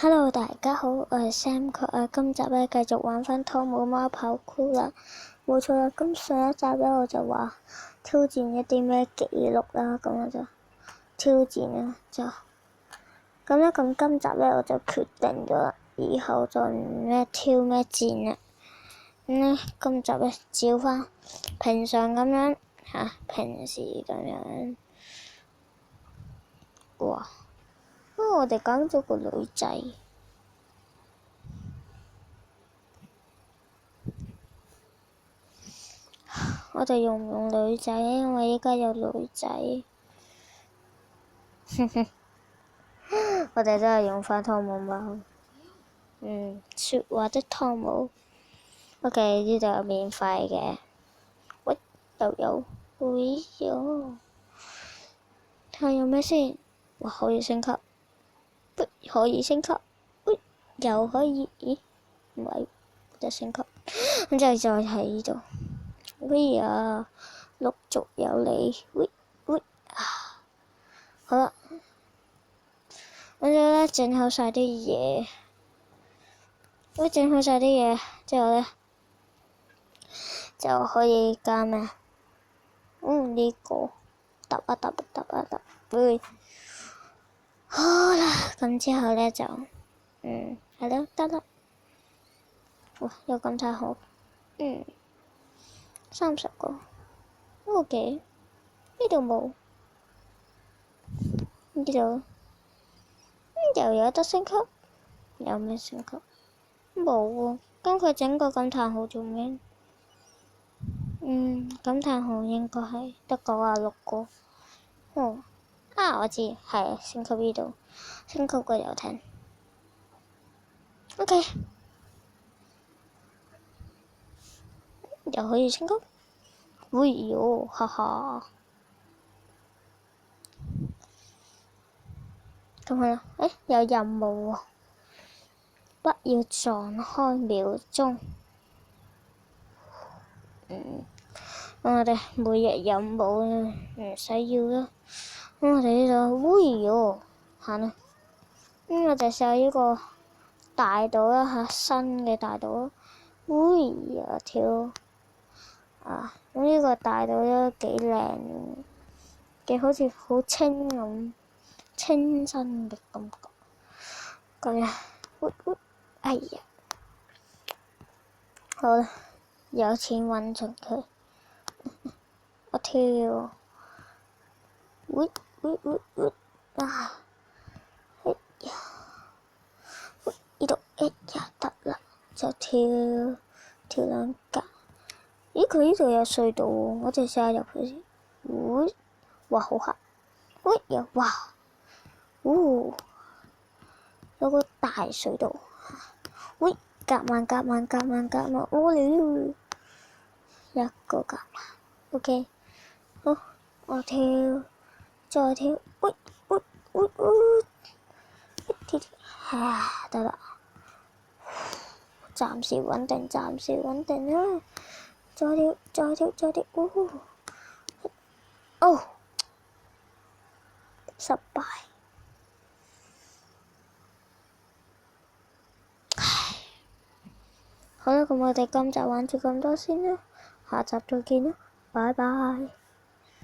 Hello，大家好，我係 Sam 佢啊。今集咧繼續玩翻湯姆貓跑酷啦，冇錯啦。咁上一集咧我就話挑戰一啲咩紀錄啦，咁我就挑戰啦就咁咧。咁今集咧我就決定咗以後再唔咩挑咩戰啦。咁咧今集咧照翻平常咁樣平時咁樣。哇！我哋揀咗個女仔。我哋用唔用女仔？因為依家有女仔。我哋都係用翻湯姆貓。説話的湯姆。OK， 呢度有免費嘅。喂，又有。哎唷！睇下有咩先？哇，可以升級。可以升級。又可以。咦？唔係，得升級。咁就再喺呢度。哎呀！陸續有嚟。好啦，跟住咧整好晒啲嘢，整好晒啲嘢之後咧就可以加咩？呢個揼一揼，好啦，咁之後咧就係咯，得啦。哇，有咁太好，30個，OK，呢度冇，呢度又有得升級，有咩升級？冇喎，咁佢整個感嘆號做咩？感嘆號應該係得96個。我知係升級呢度，升級個遊艇。OK，又可以升級。哎呦，哈哈。咁係啦，有任務喎，不要撞開秒鐘。我哋每日任務唔使要啦。我哋呢度，行啦。我哋試下呢個大島一下，新嘅大島。跳咁呢個大島都幾靚，幾好似好清咁，清新嘅感覺。咁樣，哎呀，好啦，有錢揾盡佢。我跳，呢度，得啦，就跳兩格。咦，佢呢度有隧道喎，我哋試下入去先。哇，好黑。有個大隧道。夾萬，我了一個夾萬。OK，好，我跳，再跳，得啦，暫時穩定啦，再跳，失敗。好啦，咁我哋今集玩住咁多先啦，下集再見啦，拜拜。